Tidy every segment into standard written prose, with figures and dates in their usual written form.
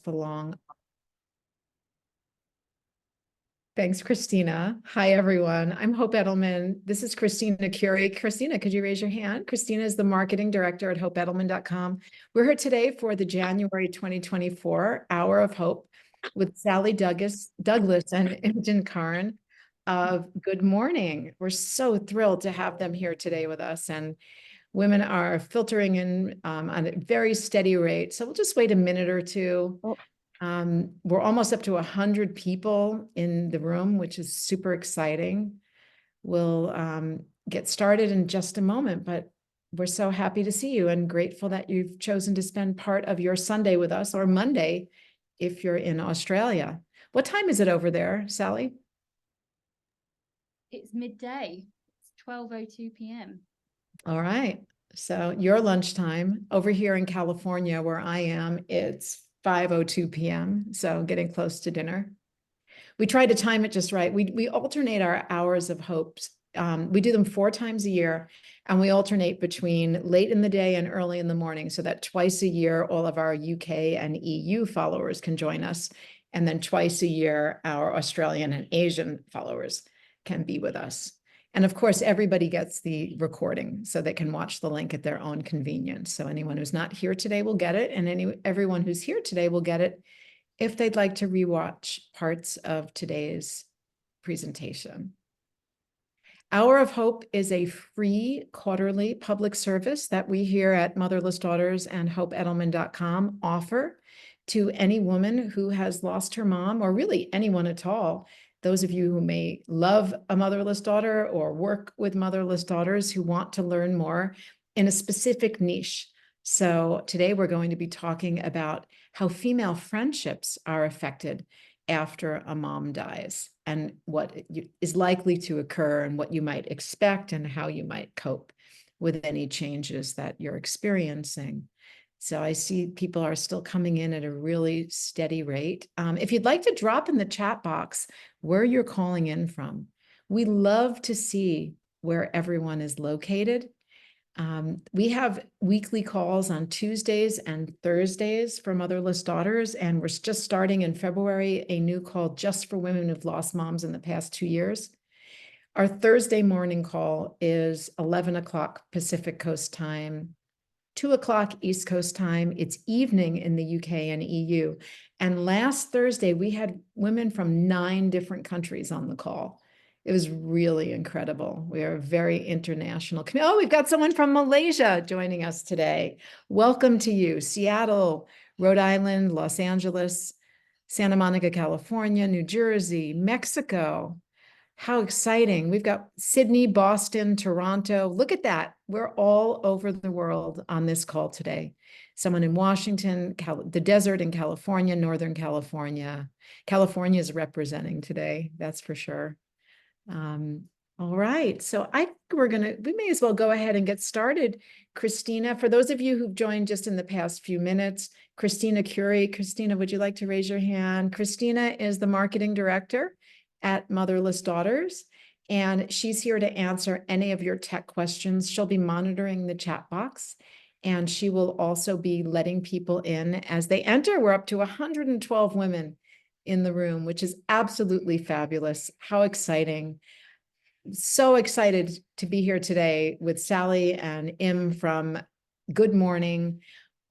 the long. Thanks, Christina. Hi, everyone. I'm Hope Edelman. This is Christina Curie. Christina, could you raise your hand? Christina is the marketing director at hopeedelman.com. We're here today for the January 2024 Hour of Hope with Douglas and Imogen Carn of Good Mourning. We're so thrilled to have them here today with us, and women are filtering in on a very steady rate. So we'll just wait a minute or two. We're almost up to 100 people in the room, which is super exciting. We'll get started in just a moment, but we're so happy to see you and grateful that you've chosen to spend part of your Sunday with us, or Monday if you're in Australia. What time is it over there, Sally? It's midday. It's 12:02 p.m. All right. So your lunchtime. Over here in California, where I am, it's 5:02 p.m. So getting close to dinner. We try to time it just right. We alternate our hours of hopes. We do them 4 times a year, and we alternate between late in the day and early in the morning, so that twice a year, all of our UK and EU followers can join us. And then twice a year, our Australian and Asian followers can be with us. And of course, everybody gets the recording so they can watch the link at their own convenience. So anyone who's not here today will get it, and everyone who's here today will get it if they'd like to rewatch parts of today's presentation. Hour of Hope is a free quarterly public service that we here at Motherless Daughters and hopeedelman.com offer to any woman who has lost her mom, or really anyone at all. Those of you who may love a motherless daughter or work with motherless daughters who want to learn more in a specific niche. So today we're going to be talking about how female friendships are affected after a mom dies, and what is likely to occur, and what you might expect, and how you might cope with any changes that you're experiencing. So I see people are still coming in at a really steady rate. If you'd like to drop in the chat box where you're calling in from, we love to see where everyone is located. We have weekly calls on Tuesdays and Thursdays for Motherless Daughters, and we're just starting in February a new call just for women who've lost moms in the past 2 years. Our Thursday morning call is 11 o'clock Pacific Coast time, 2 o'clock East Coast time. It's evening in the UK and EU. And last Thursday, we had women from 9 different countries on the call. It was really incredible. We are a very international community. Oh, we've got someone from Malaysia joining us today. Welcome to you. Seattle, Rhode Island, Los Angeles, Santa Monica, California, New Jersey, Mexico. How exciting. We've got Sydney, Boston, Toronto. Look at that. We're all over the world on this call today. Someone in Washington, the desert in California, Northern California. California is representing today, that's for sure. All right, so we may as well go ahead and get started. Christina, for those of you who've joined just in the past few minutes, Christina Curie. Christina, would you like to raise your hand? Christina is the marketing director at Motherless Daughters, and she's here to answer any of your tech questions. She'll be monitoring the chat box, and she will also be letting people in as they enter. We're up to 112 women in the room, which is absolutely fabulous. How exciting. So excited to be here today with Sally and Im from Good Mourning.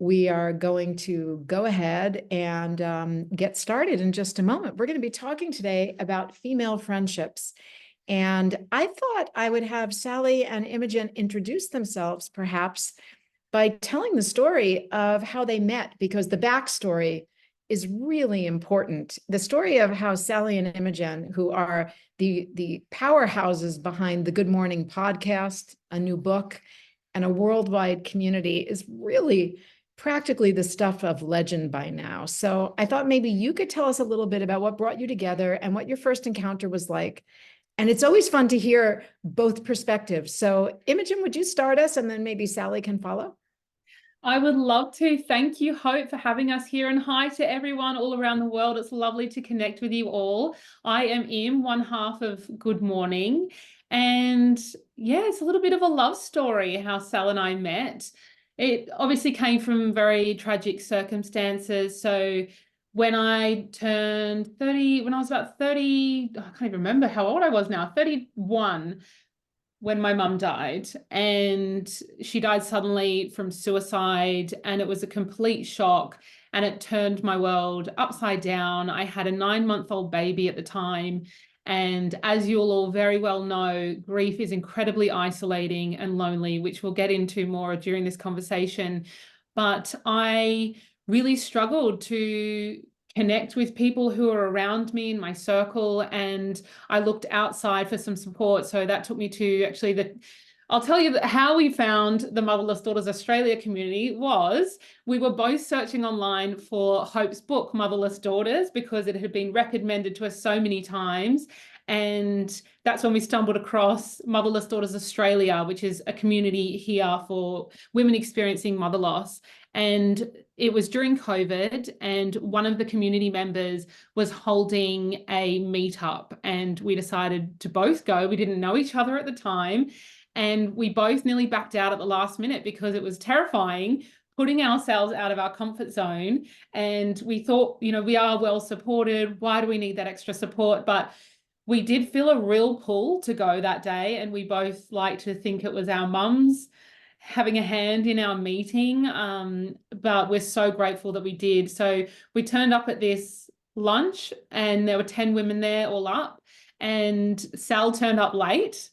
We are going to go ahead and get started in just a moment. We're going to be talking today about female friendships. And I thought I would have Sally and Imogen introduce themselves, perhaps by telling the story of how they met, because the backstory is really important. The story of how Sally and Imogen, who are the powerhouses behind the Good Mourning podcast, a new book, and a worldwide community, is really practically the stuff of legend by now. So I thought maybe you could tell us a little bit about what brought you together and what your first encounter was like. And it's always fun to hear both perspectives. So Imogen, would you start us, and then maybe Sally can follow? I would love to. Thank you, Hope, for having us here. And hi to everyone all around the world. It's lovely to connect with you all. I am Im, one half of Good Mourning. And yeah, it's a little bit of a love story how Sal and I met. It obviously came from very tragic circumstances. So when I turned 30, when I was about 30, I can't even remember how old I was now, 31, when my mum died. And she died suddenly from suicide, and it was a complete shock, and it turned my world upside down. I had a 9-month-old baby at the time. And as you'll all very well know, grief is incredibly isolating and lonely, which we'll get into more during this conversation. But I really struggled to connect with people who are around me in my circle, and I looked outside for some support. So that took me to actually I'll tell you how we found the Motherless Daughters Australia community was we were both searching online for Hope's book, Motherless Daughters, because it had been recommended to us so many times. And that's when we stumbled across Motherless Daughters Australia, which is a community here for women experiencing mother loss. And it was during COVID, and one of the community members was holding a meetup, and we decided to both go. We didn't know each other at the time, and we both nearly backed out at the last minute because it was terrifying putting ourselves out of our comfort zone. And we thought, you know, we are well supported. Why do we need that extra support? But we did feel a real pull to go that day, and we both like to think it was our mums having a hand in our meeting, but we're so grateful that we did. So we turned up at this lunch, and there were 10 women there all up, and Sal turned up late,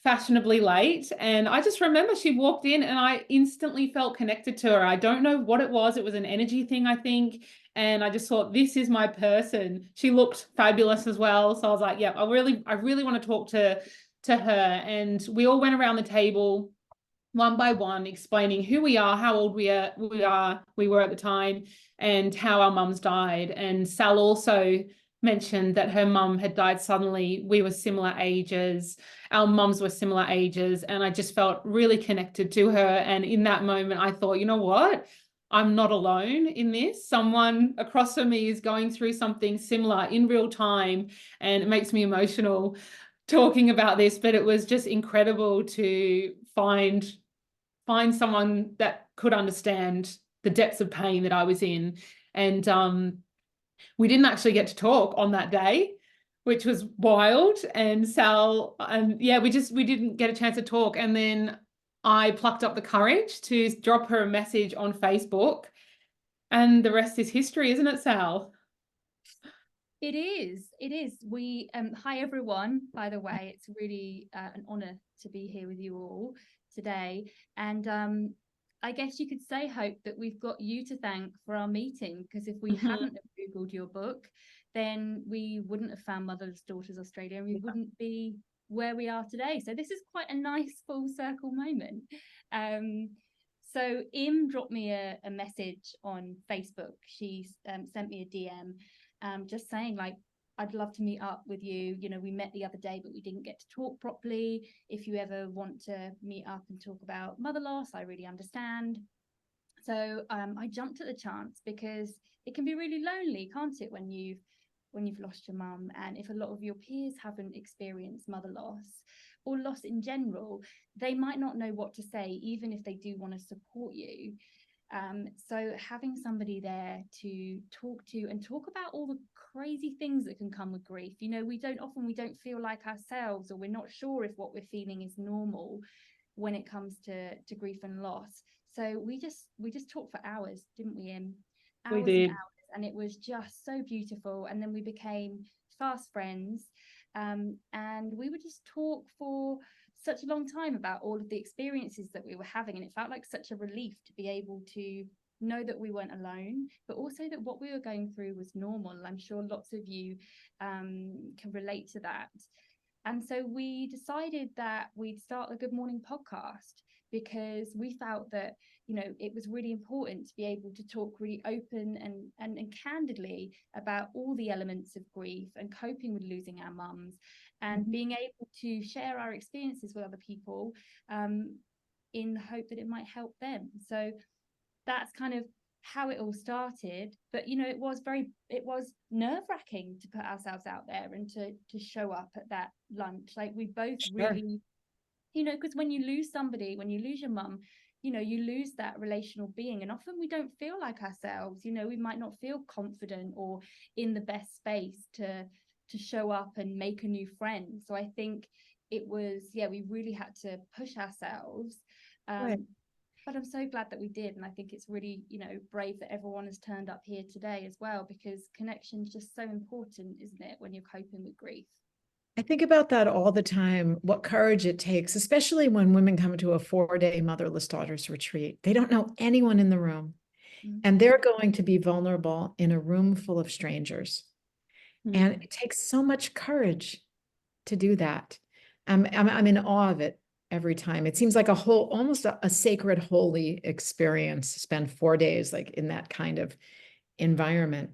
fashionably late. And I just remember she walked in and I instantly felt connected to her. I don't know what it was. It was an energy thing, I think. And I just thought, this is my person. She looked fabulous as well. So I was like, yeah, I really want to talk to her. And we all went around the table one by one, explaining who we are, how old we were at the time, and how our mums died. And Sal also mentioned that her mum had died suddenly. We were similar ages, our mums were similar ages, and I just felt really connected to her. And in that moment, I thought, you know what? I'm not alone in this. Someone across from me is going through something similar in real time, and it makes me emotional talking about this. But it was just incredible to find someone that could understand the depths of pain that I was in. And we didn't actually get to talk on that day, which was wild. And Sal, and yeah, we didn't get a chance to talk. And then I plucked up the courage to drop her a message on Facebook, and the rest is history, isn't it, Sal? It is. We hi everyone, by the way. It's really an honor to be here with you all today. And I guess you could say, Hope, that we've got you to thank for our meeting, because if we hadn't have Googled your book, then we wouldn't have found Motherless Daughters Australia, and we wouldn't be where we are today. So this is quite a nice full circle moment. So Im dropped me a message on Facebook. She sent me a DM, just saying, like, I'd love to meet up with you. You know, we met the other day, but we didn't get to talk properly. If you ever want to meet up and talk about mother loss, I really understand. So I jumped at the chance, because it can be really lonely, can't it, when you've lost your mum, and if a lot of your peers haven't experienced mother loss or loss in general, they might not know what to say, even if they do want to support you. So having somebody there to talk to and talk about all the crazy things that can come with grief. You know, we don't feel like ourselves, or we're not sure if what we're feeling is normal when it comes to grief and loss. So we just talked for hours, didn't we, Im? We Hours did. and hours, and it was just so beautiful. And then we became fast friends, and we would just talk for such a long time about all of the experiences that we were having, and it felt like such a relief to be able to know that we weren't alone, but also that what we were going through was normal. I'm sure lots of you can relate to that. And so we decided that we'd start the Good Mourning podcast, because we felt that, you know, it was really important to be able to talk really open and candidly about all the elements of grief and coping with losing our mums, and being able to share our experiences with other people, in the hope that it might help them. So that's kind of how it all started. But, you know, it was nerve-wracking to put ourselves out there and to show up at that lunch. Like, we both really, you know, because when you lose somebody, when you lose your mum, you know, you lose that relational being, and often we don't feel like ourselves. You know, we might not feel confident or in the best space to show up and make a new friend. So I think it was, yeah, we really had to push ourselves. Right. But I'm so glad that we did. And I think it's really, you know, brave that everyone has turned up here today as well, because connection is just so important, isn't it, when you're coping with grief? I think about that all the time, what courage it takes, especially when women come to a 4-day motherless daughters retreat. They don't know anyone in the room, and they're going to be vulnerable in a room full of strangers. And it takes so much courage to do that. I'm in awe of it every time. It seems like a whole, almost a sacred, holy experience to spend 4 days like in that kind of environment.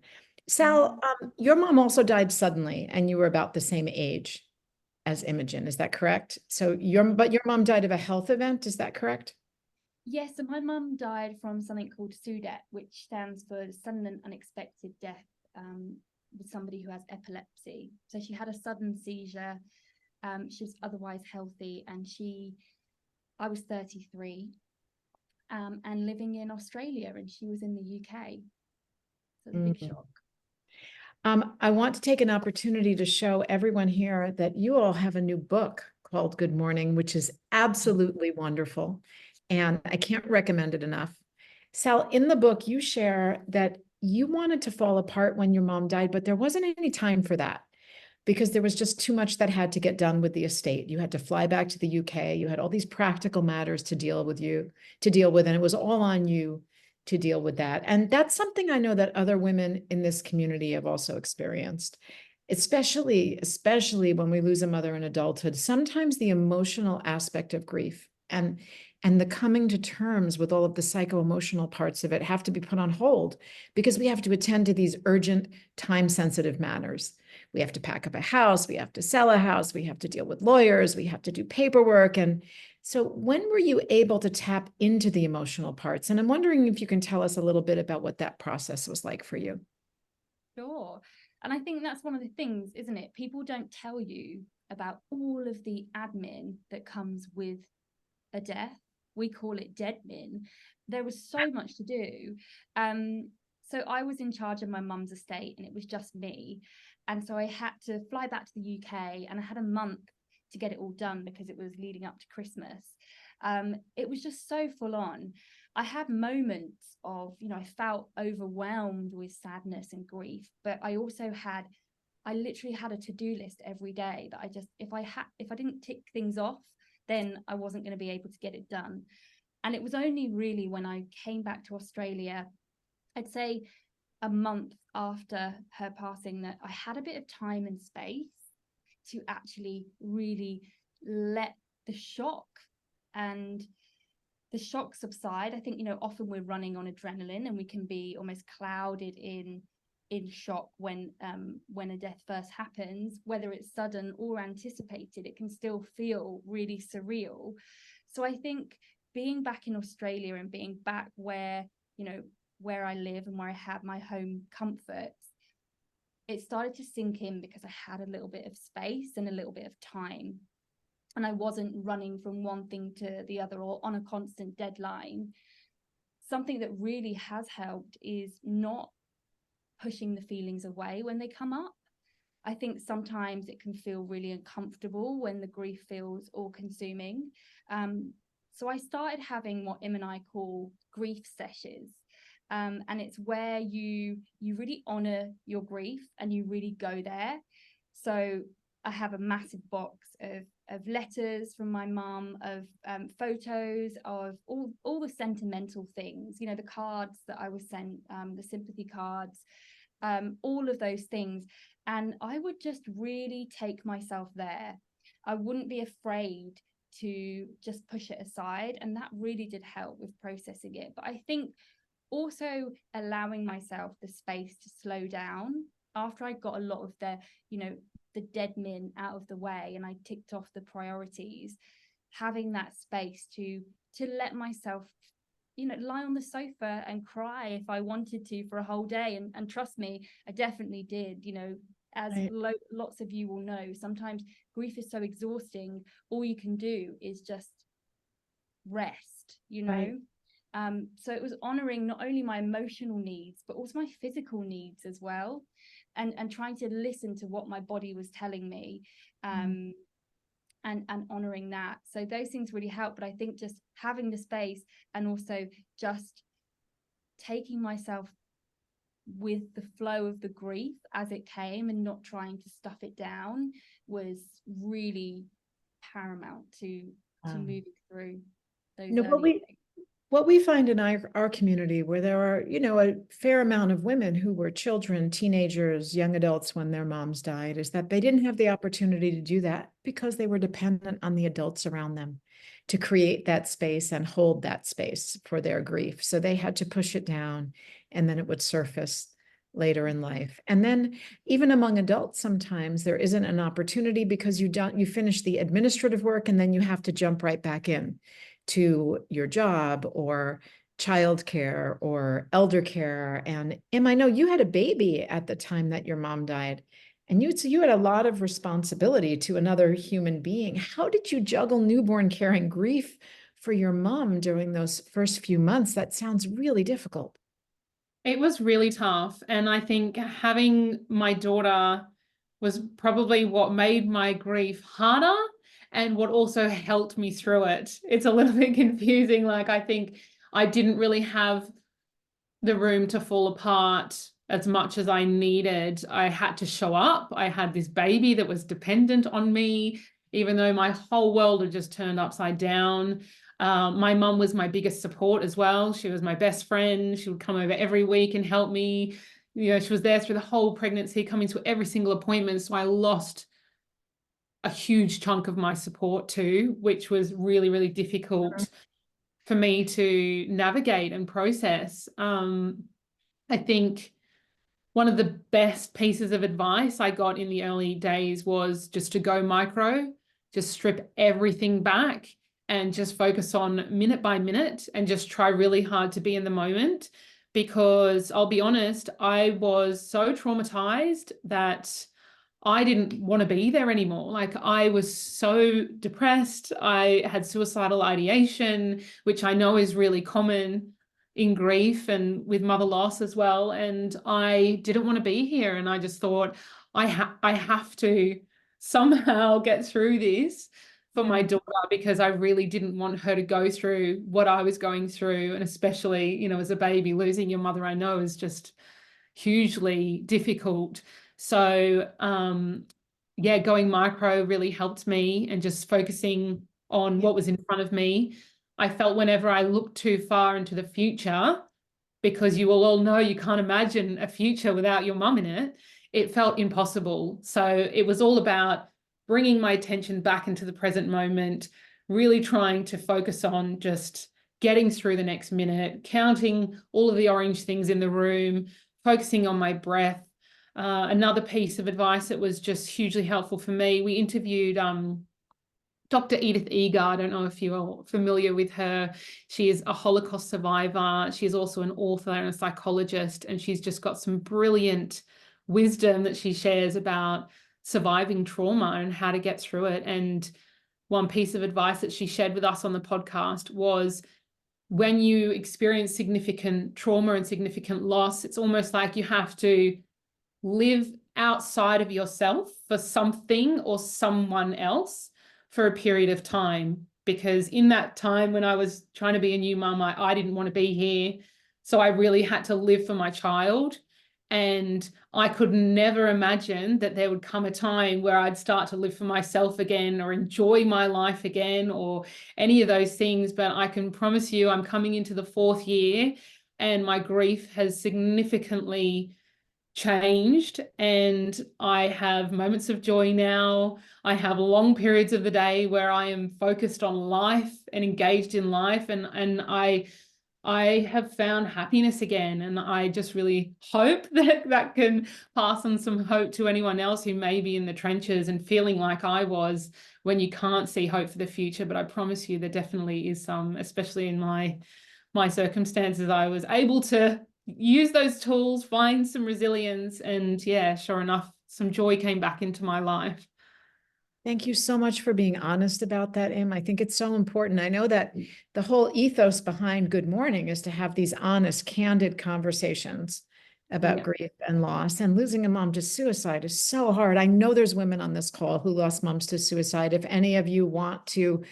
Sal, your mom also died suddenly, and you were about the same age as Imogen. Is that correct? So but your mom died of a health event. Is that correct? Yes, so my mum died from something called SUDEP, which stands for sudden and unexpected death, with somebody who has epilepsy. So she had a sudden seizure. She was otherwise healthy, and I was 33, and living in Australia, and she was in the UK. So it's a big shock. I want to take an opportunity to show everyone here that you all have a new book called Good Mourning, which is absolutely wonderful. And I can't recommend it enough. Sal, in the book, you share that you wanted to fall apart when your mom died, but there wasn't any time for that because there was just too much that had to get done with the estate. You had to fly back to the UK. You had all these practical matters to deal with, and it was all on you to deal with that. And that's something I know that other women in this community have also experienced, especially when we lose a mother in adulthood. Sometimes the emotional aspect of grief and the coming to terms with all of the psycho-emotional parts of it have to be put on hold because we have to attend to these urgent, time-sensitive matters. We have to pack up a house, we have to sell a house, we have to deal with lawyers, we have to do paperwork. And so when were you able to tap into the emotional parts? And I'm wondering if you can tell us a little bit about what that process was like for you. Sure. And I think that's one of the things, isn't it? People don't tell you about all of the admin that comes with a death. We call it deadmin. There was so much to do. So I was in charge of my mum's estate, and it was just me. And so I had to fly back to the UK, and I had a month to get it all done because it was leading up to Christmas. It was just so full on. I had moments of, you know, I felt overwhelmed with sadness and grief, but I literally had a to-do list every day that if I didn't tick things off, then I wasn't going to be able to get it done. And it was only really when I came back to Australia, I'd say a month after her passing, that I had a bit of time and space to actually really let the shock subside. I think, you know, often we're running on adrenaline and we can be almost clouded in shock when a death first happens, whether it's sudden or anticipated. It can still feel really surreal. So I think being back in Australia and being back where, you know, where I live and where I have my home comforts, it started to sink in because I had a little bit of space and a little bit of time, and I wasn't running from one thing to the other or on a constant deadline. Something that really has helped is not pushing the feelings away when they come up. I think sometimes it can feel really uncomfortable when the grief feels all-consuming. So I started having what Im and I call grief sessions. And it's where you really honor your grief and you really go there. So I have a massive box of letters from my mum, of photos, of all the sentimental things, you know, the cards that I was sent, the sympathy cards, all of those things. And I would just really take myself there. I wouldn't be afraid to just push it aside. And that really did help with processing it. But I think also allowing myself the space to slow down after I got a lot of the, you know, the deadmin out of the way and I ticked off the priorities, having that space to let myself, you know, lie on the sofa and cry if I wanted to for a whole day. And trust me, I definitely did. You know, as lots of you will know, sometimes grief is so exhausting, all you can do is just rest. lost, you know. Right. So it was honoring not only my emotional needs, but also my physical needs as well, and trying to listen to what my body was telling me, and honoring that. So those things really help. But I think just having the space, and also just taking myself with the flow of the grief as it came, and not trying to stuff it down, was really paramount to moving through those early days. What we find in our community, where there are, a fair amount of women who were children, teenagers, young adults when their moms died, is that they didn't have the opportunity to do that because they were dependent on the adults around them to create that space and hold that space for their grief. So they had to push it down, and then it would surface later in life. And then even among adults, sometimes there isn't an opportunity because you finish the administrative work and then you have to jump right back in to your job or childcare or elder care. And I know you had a baby at the time that your mom died, and you had a lot of responsibility to another human being. How did you juggle newborn care and grief for your mom during those first few months? That sounds really difficult. It was really tough. And I think having my daughter was probably what made my grief harder, and what also helped me through it. It's a little bit confusing. Like, I think I didn't really have the room to fall apart as much as I needed. I had to show up. I had this baby that was dependent on me, even though my whole world had just turned upside down. My mum was my biggest support as well. She was my best friend. She would come over every week and help me. She was there through the whole pregnancy, coming to every single appointment. So I lost a huge chunk of my support too, which was really, really difficult for me to navigate and process. I think one of the best pieces of advice I got in the early days was just to go micro, just strip everything back and just focus on minute by minute, and just try really hard to be in the moment. Because I'll be honest, I was so traumatized that I didn't want to be there anymore. Like, I was so depressed. I had suicidal ideation, which I know is really common in grief and with mother loss as well. And I didn't want to be here. And I just thought, I have to somehow get through this for my daughter, because I really didn't want her to go through what I was going through. And especially, as a baby, losing your mother, I know, is just hugely difficult. So going micro really helped me, and just focusing on what was in front of me. I felt whenever I looked too far into the future, because you will all know you can't imagine a future without your mum in it, it felt impossible. So it was all about bringing my attention back into the present moment, really trying to focus on just getting through the next minute, counting all of the orange things in the room, focusing on my breath. Another piece of advice that was just hugely helpful for me, we interviewed Dr. Edith Eger. I don't know if you're familiar with her. She is a Holocaust survivor. She's also an author and a psychologist, and she's just got some brilliant wisdom that she shares about surviving trauma and how to get through it. And one piece of advice that she shared with us on the podcast was, when you experience significant trauma and significant loss, it's almost like you have to live outside of yourself for something or someone else for a period of time. Because in that time when I was trying to be a new mum, I didn't want to be here. So I really had to live for my child. And I could never imagine that there would come a time where I'd start to live for myself again, or enjoy my life again, or any of those things. But I can promise you, I'm coming into the 4th year, and my grief has significantly changed, and I have moments of joy now. I have long periods of the day where I am focused on life and engaged in life, and I have found happiness again. And I just really hope that that can pass on some hope to anyone else who may be in the trenches and feeling like I was, when you can't see hope for the future. But I promise you, there definitely is some, especially in my circumstances. I was able to use those tools, find some resilience, and sure enough, some joy came back into my life. Thank you so much for being honest about that, Em. I think it's so important. I know that the whole ethos behind Good Mourning is to have these honest, candid conversations about Yeah. grief and loss. And losing a mom to suicide is so hard. I know there's women on this call who lost moms to suicide. If any of you want to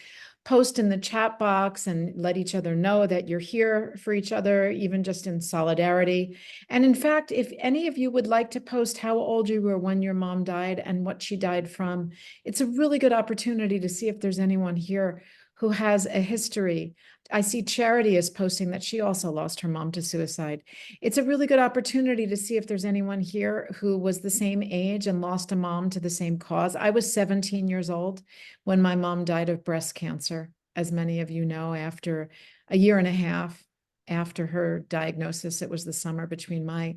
post in the chat box and let each other know that you're here for each other, even just in solidarity. And in fact, if any of you would like to post how old you were when your mom died and what she died from, it's a really good opportunity to see if there's anyone here who has a history. I see Charity is posting that she also lost her mom to suicide. It's a really good opportunity to see if there's anyone here who was the same age and lost a mom to the same cause. I was 17 years old when my mom died of breast cancer, as many of you know, after a year and a half after her diagnosis. It was the summer between my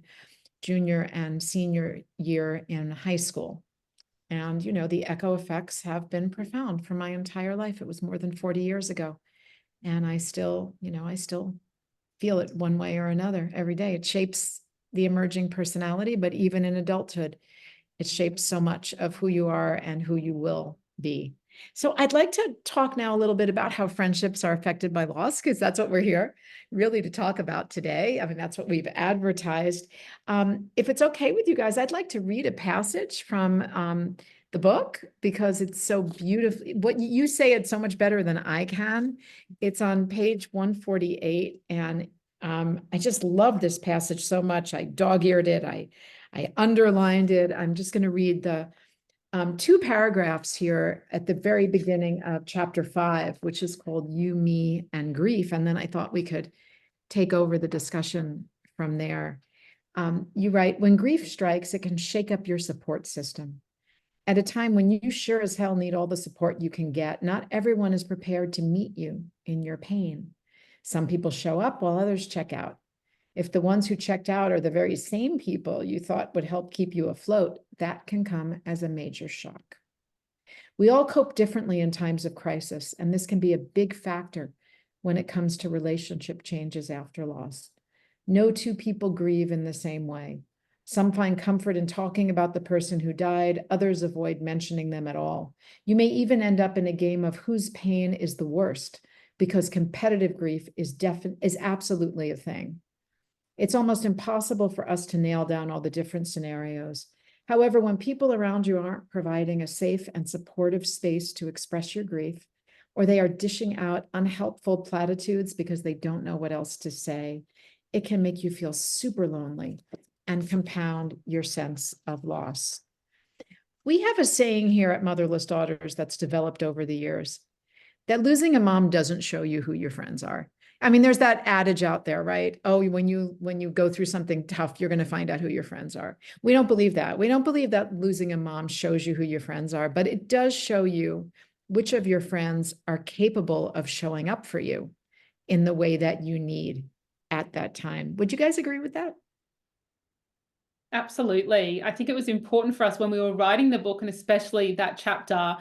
junior and senior year in high school. And, you know, the echo effects have been profound for my entire life. It was more than 40 years ago. And I still, I still feel it one way or another every day. It shapes the emerging personality, but even in adulthood, it shapes so much of who you are and who you will be. So I'd like to talk now a little bit about how friendships are affected by loss, because that's what we're here really to talk about today. I mean, that's what we've advertised. If it's okay with you guys, I'd like to read a passage from the book, because it's so beautiful. What you say, it's so much better than I can. It's on page 148, and I just love this passage so much. I dog-eared it. I underlined it. I'm just going to read the two paragraphs here at the very beginning of chapter 5, which is called You, Me, and Grief. And then I thought we could take over the discussion from there. You write, when grief strikes, it can shake up your support system. At a time when you sure as hell need all the support you can get, not everyone is prepared to meet you in your pain. Some people show up while others check out. If the ones who checked out are the very same people you thought would help keep you afloat, that can come as a major shock. We all cope differently in times of crisis, and this can be a big factor when it comes to relationship changes after loss. No two people grieve in the same way. Some find comfort in talking about the person who died, others avoid mentioning them at all. You may even end up in a game of whose pain is the worst, because competitive grief is absolutely a thing. It's almost impossible for us to nail down all the different scenarios. However, when people around you aren't providing a safe and supportive space to express your grief, or they are dishing out unhelpful platitudes because they don't know what else to say, it can make you feel super lonely and compound your sense of loss. We have a saying here at Motherless Daughters that's developed over the years, that losing a mom doesn't show you who your friends are. I mean, there's that adage out there, right? Oh, when you go through something tough, you're going to find out who your friends are. We don't believe that. We don't believe that losing a mom shows you who your friends are, but it does show you which of your friends are capable of showing up for you in the way that you need at that time. Would you guys agree with that? Absolutely. I think it was important for us when we were writing the book, and especially that chapter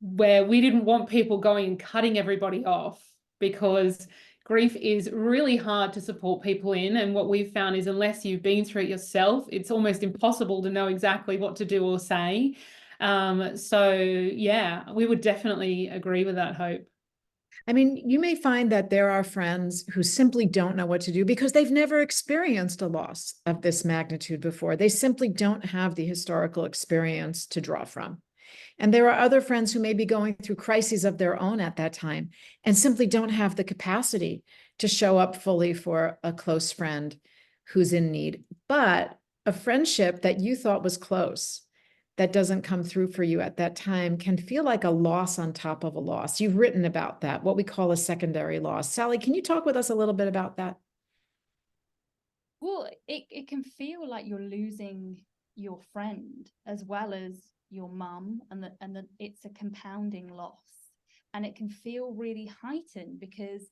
where we didn't want people going and cutting everybody off, because grief is really hard to support people in. And what we've found is, unless you've been through it yourself, it's almost impossible to know exactly what to do or say. So yeah, we would definitely agree with that, Hope. I mean, you may find that there are friends who simply don't know what to do because they've never experienced a loss of this magnitude before. They simply don't have the historical experience to draw from. And there are other friends who may be going through crises of their own at that time and simply don't have the capacity to show up fully for a close friend who's in need. But a friendship that you thought was close, that doesn't come through for you at that time, can feel like a loss on top of a loss. You've written about that, what we call a secondary loss. Sally, can you talk with us a little bit about that? Well, it can feel like you're losing your friend as well as your mum, and that it's a compounding loss, and it can feel really heightened, because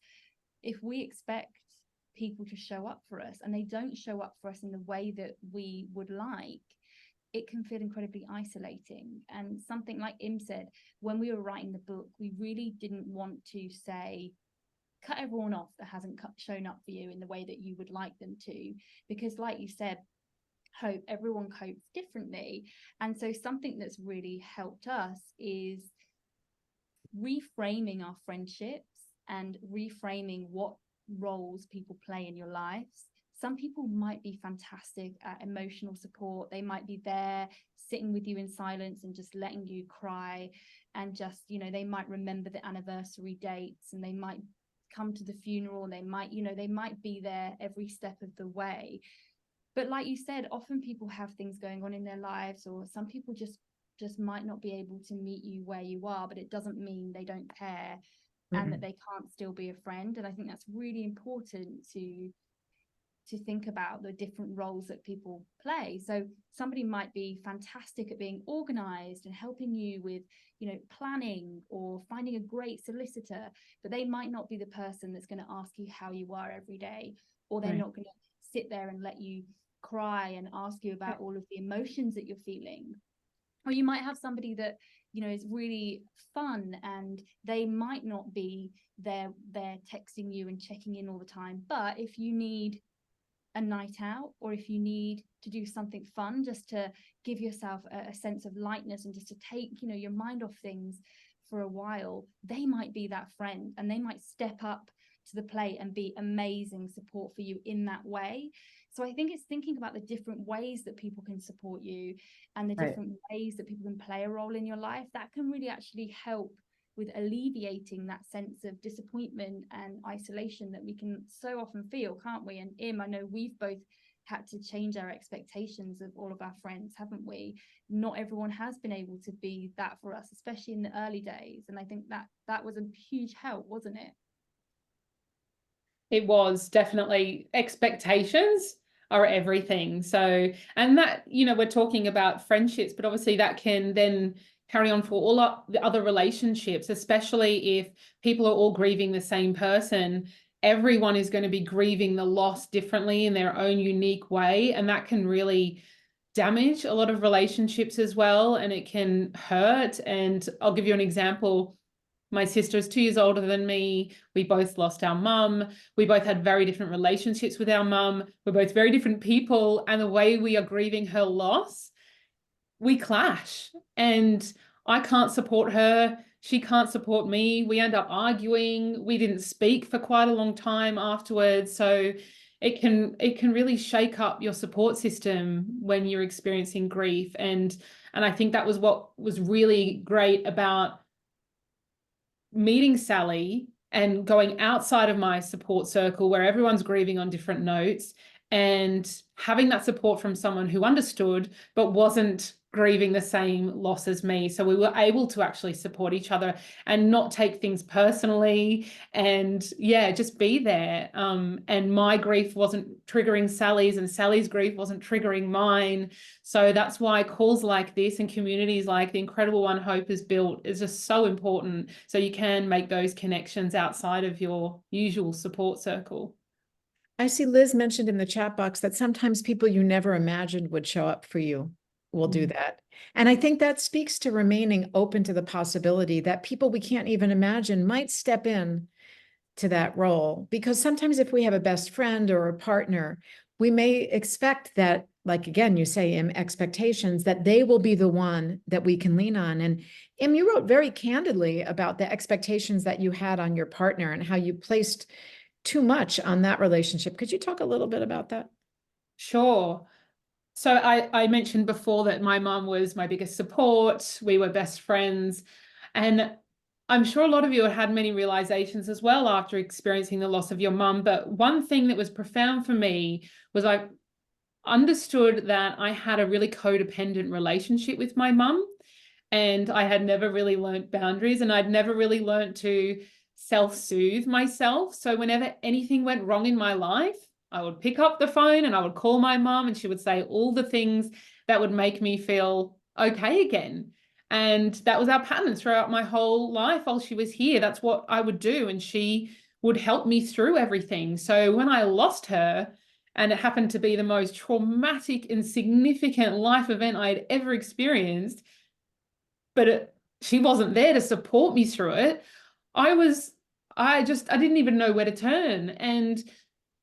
if we expect people to show up for us and they don't show up for us in the way that we would like, it can feel incredibly isolating. And something like Im said, when we were writing the book, we really didn't want to say, cut everyone off that hasn't shown up for you in the way that you would like them to, because like you said, cope. Everyone copes differently. And so something that's really helped us is reframing our friendships and reframing what roles people play in your lives. Some people might be fantastic at emotional support. They might be there sitting with you in silence and just letting you cry, and just, you know, they might remember the anniversary dates, and they might come to the funeral, and they might, you know, they might be there every step of the way. But like you said, often people have things going on in their lives, or some people just might not be able to meet you where you are, but it doesn't mean they don't care and that they can't still be a friend. And I think that's really important to think about the different roles that people play. So somebody might be fantastic at being organized and helping you with, you know, planning or finding a great solicitor, but they might not be the person that's going to ask you how you are every day, or they're not going to sit there and let you cry and ask you about all of the emotions that you're feeling. Or you might have somebody that, you know, is really fun, and they might not be there texting you and checking in all the time, but if you need a night out, or if you need to do something fun just to give yourself a sense of lightness and just to take, you know, your mind off things for a while, they might be that friend, and they might step up to the plate and be amazing support for you in that way. So I think it's thinking about the different ways that people can support you, and the different ways that people can play a role in your life, that can really actually help with alleviating that sense of disappointment and isolation that we can so often feel, can't we? And Im, I know we've both had to change our expectations of all of our friends, haven't we? Not everyone has been able to be that for us, especially in the early days. And I think that was a huge help, wasn't it? It was definitely. Expectations are everything. So, and that, you know, we're talking about friendships, but obviously that can then carry on for all the other relationships, especially if people are all grieving the same person. Everyone is going to be grieving the loss differently in their own unique way. And that can really damage a lot of relationships as well. And it can hurt. And I'll give you an example. My sister is 2 years older than me. We both lost our mum. We both had very different relationships with our mum. We're both very different people. And the way we are grieving her loss, we clash. And I can't support her. She can't support me. We end up arguing. We didn't speak for quite a long time afterwards. So it can really shake up your support system when you're experiencing grief. And I think that was what was really great about meeting Sally and going outside of my support circle, where everyone's grieving on different notes, and having that support from someone who understood but wasn't grieving the same loss as me. So we were able to actually support each other and not take things personally, and just be there. And my grief wasn't triggering Sally's, and Sally's grief wasn't triggering mine. So that's why calls like this and communities like the incredible one Hope has built is just so important, so you can make those connections outside of your usual support circle. I see Liz mentioned in the chat box that sometimes people you never imagined would show up for you will do that. And I think that speaks to remaining open to the possibility that people we can't even imagine might step in to that role. Because sometimes if we have a best friend or a partner, we may expect that, like, again, you say, Im, expectations, that they will be the one that we can lean on. And Im, you wrote very candidly about the expectations that you had on your partner and how you placed too much on that relationship. Could you talk a little bit about that? Sure. So I mentioned before that my mum was my biggest support. We were best friends. And I'm sure a lot of you have had many realizations as well after experiencing the loss of your mum. But one thing that was profound for me was I understood that I had a really codependent relationship with my mum, and I had never really learned boundaries, and I'd never really learned to self-soothe myself. So whenever anything went wrong in my life, I would pick up the phone and I would call my mum, and she would say all the things that would make me feel okay again. And that was our pattern throughout my whole life while she was here. That's what I would do. And she would help me through everything. So when I lost her, and it happened to be the most traumatic and significant life event I had ever experienced, but she wasn't there to support me through it. I didn't even know where to turn. And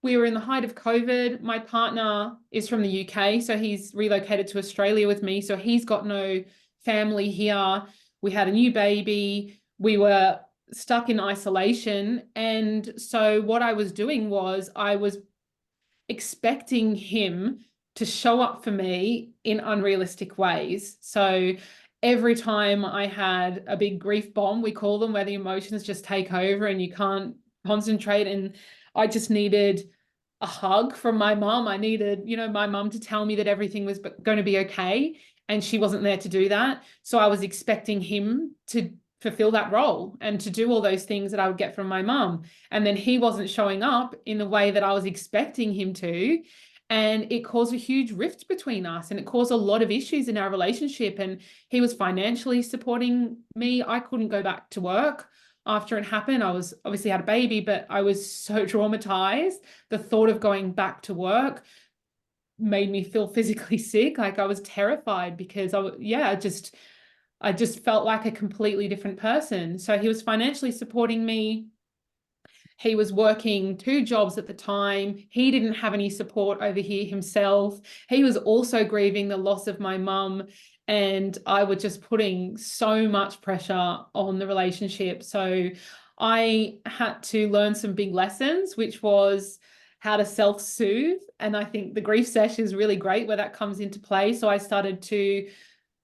we were in the height of COVID. My partner is from the UK, so he's relocated to Australia with me. So he's got no family here. We had a new baby. We were stuck in isolation. And so what I was doing was I was expecting him to show up for me in unrealistic ways. So every time I had a big grief bomb, we call them, where the emotions just take over and you can't concentrate, and I just needed a hug from my mom. I needed, you know, my mom to tell me that everything was going to be okay, and she wasn't there to do that. So I was expecting him to fulfill that role and to do all those things that I would get from my mum. And then he wasn't showing up in the way that I was expecting him to. And it caused a huge rift between us, and it caused a lot of issues in our relationship. And he was financially supporting me. I couldn't go back to work after it happened. I was obviously had a baby, but I was so traumatized. The thought of going back to work made me feel physically sick. Like, I was terrified because I just felt like a completely different person. So he was financially supporting me. He was working 2 jobs at the time. He didn't have any support over here himself. He was also grieving the loss of my mum. And I was just putting so much pressure on the relationship. So I had to learn some big lessons, which was how to self-soothe. And I think the grief session is really great where that comes into play. So I started to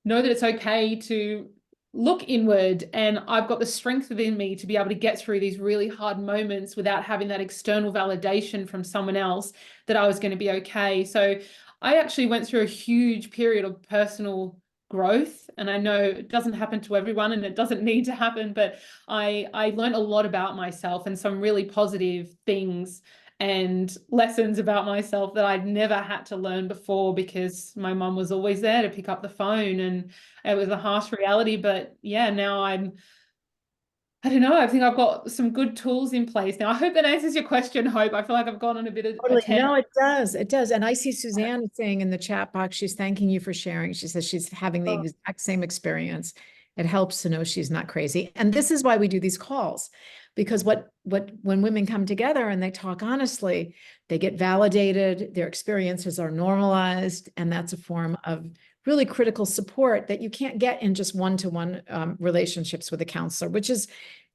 know that it's okay to look inward, and I've got the strength within me to be able to get through these really hard moments without having that external validation from someone else that I was going to be okay. So I actually went through a huge period of personal growth, and I know it doesn't happen to everyone and it doesn't need to happen, but I learned a lot about myself and some really positive things and lessons about myself that I'd never had to learn before, because my mum was always there to pick up the phone, and it was a harsh reality. But yeah, now I don't know, I think I've got some good tools in place now. I hope that answers your question, Hope. I feel like I've gone on a bit of a Totally. tangent. No, it does. It does. And I see Suzanne saying in the chat box, she's thanking you for sharing. She says she's having the exact same experience. It helps to know she's not crazy. And this is why we do these calls, because when women come together and they talk honestly, they get validated, their experiences are normalized, and that's a form of really critical support that you can't get in just one-to-one relationships with a counselor, which is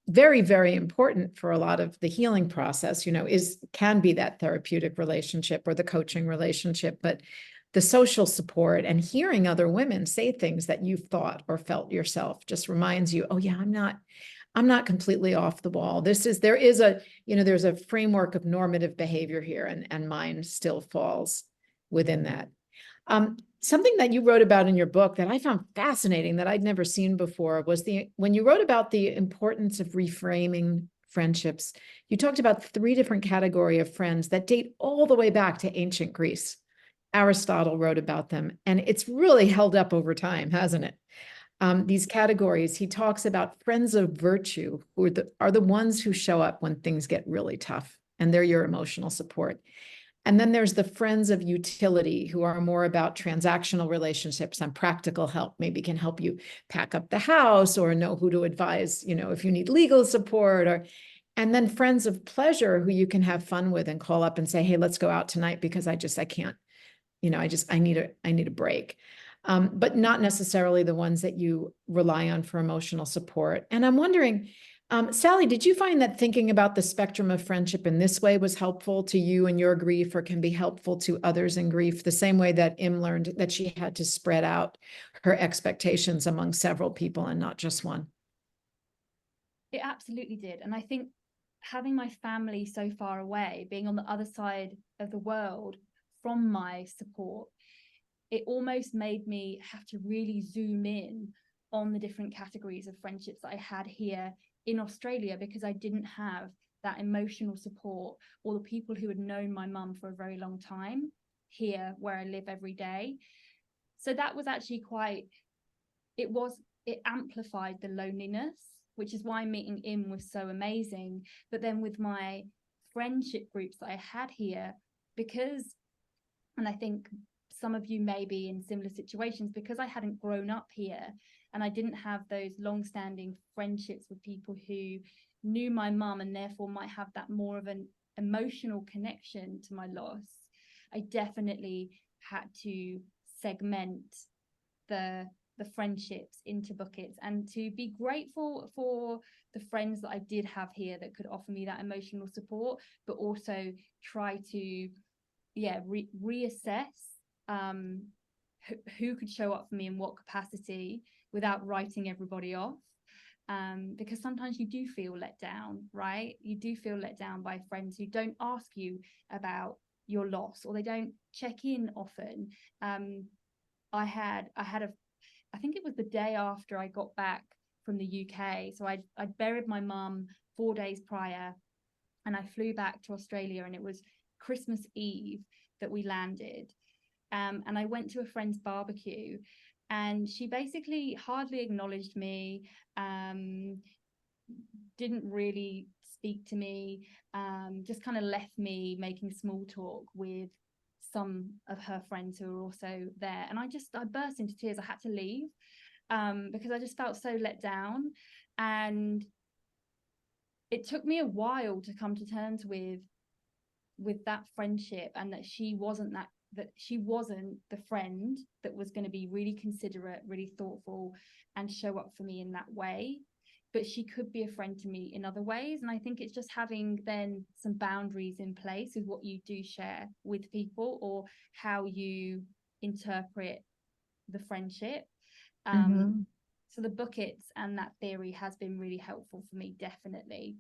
very, very important for a lot of the healing process, you know, can be that therapeutic relationship or the coaching relationship, but the social support and hearing other women say things that you've thought or felt yourself just reminds you, oh yeah, I'm not completely off the wall. There's a framework of normative behavior here, and mine still falls within that. Something that you wrote about in your book that I found fascinating that I'd never seen before was when you wrote about the importance of reframing friendships, you talked about 3 different categories of friends that date all the way back to ancient Greece. Aristotle wrote about them, and it's really held up over time, hasn't it? These categories, he talks about friends of virtue, who are the ones who show up when things get really tough, and they're your emotional support. And then there's the friends of utility, who are more about transactional relationships and practical help, maybe can help you pack up the house or know who to advise, you know, if you need legal support. And then friends of pleasure, who you can have fun with and call up and say, hey, let's go out tonight because I can't, you know, I need a break. But not necessarily the ones that you rely on for emotional support. And I'm wondering, Sally, did you find that thinking about the spectrum of friendship in this way was helpful to you and your grief, or can be helpful to others in grief, the same way that Im learned that she had to spread out her expectations among several people and not just one? It absolutely did. And I think having my family so far away, being on the other side of the world from my support, it almost made me have to really zoom in on the different categories of friendships that I had here in Australia, because I didn't have that emotional support or the people who had known my mum for a very long time here where I live every day. So that was actually it amplified the loneliness, which is why meeting Im was so amazing. But then with my friendship groups that I had here, and I think some of you may be in similar situations, because I hadn't grown up here and I didn't have those long-standing friendships with people who knew my mum and therefore might have that more of an emotional connection to my loss, I definitely had to segment the friendships into buckets, and to be grateful for the friends that I did have here that could offer me that emotional support, but also try to reassess who could show up for me in what capacity without writing everybody off. Because sometimes you do feel let down, right? You do feel let down by friends who don't ask you about your loss, or they don't check in often. I think it was the day after I got back from the UK. So I'd buried my mum 4 days prior, and I flew back to Australia, and it was Christmas Eve that we landed. And I went to a friend's barbecue, and she basically hardly acknowledged me, didn't really speak to me, just kind of left me making small talk with some of her friends who were also there. And I burst into tears. I had to leave because I just felt so let down. And it took me a while to come to terms with that friendship, and that she wasn't the friend that was going to be really considerate, really thoughtful, and show up for me in that way. But she could be a friend to me in other ways. And I think it's just having then some boundaries in place with what you do share with people, or how you interpret the friendship. So the buckets and that theory has been really helpful for me, definitely.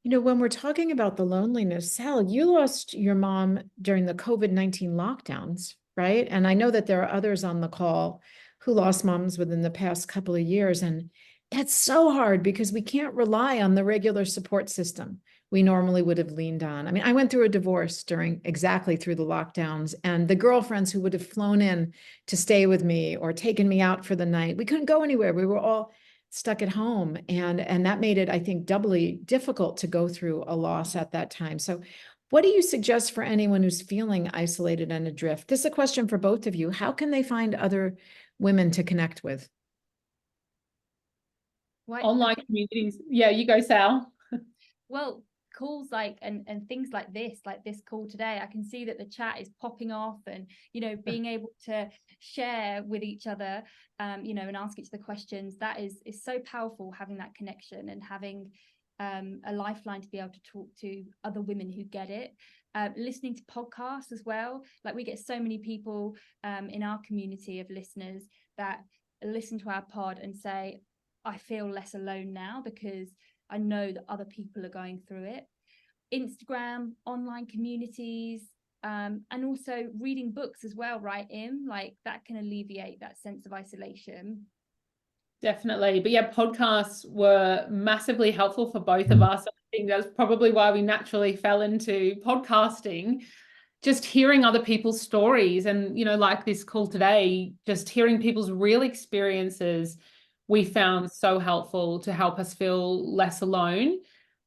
You know, when we're talking about the loneliness, Sal, you lost your mom during the COVID-19 lockdowns, right? And I know that there are others on the call who lost moms within the past couple of years. And that's so hard because we can't rely on the regular support system we normally would have leaned on. I mean, I went through a divorce exactly through the lockdowns, and the girlfriends who would have flown in to stay with me or taken me out for the night, we couldn't go anywhere. We were all stuck at home. And that made it, I think, doubly difficult to go through a loss at that time. So what do you suggest for anyone who's feeling isolated and adrift? This is a question for both of you. How can they find other women to connect with? Online communities. Yeah, you go, Sal. Well, calls and things like this call today, I can see that the chat is popping off, and being able to share with each other, and ask each other questions, that is so powerful, having that connection and having a lifeline to be able to talk to other women who get it. Listening to podcasts as well, like we get so many people in our community of listeners that listen to our pod and say, I feel less alone now because I know that other people are going through it. Instagram, online communities, and also reading books as well, right, Im? Like that can alleviate that sense of isolation. Definitely. But yeah, podcasts were massively helpful for both of us. I think that's probably why we naturally fell into podcasting. Just hearing other people's stories, and like this call today, just hearing people's real experiences, we found so helpful to help us feel less alone,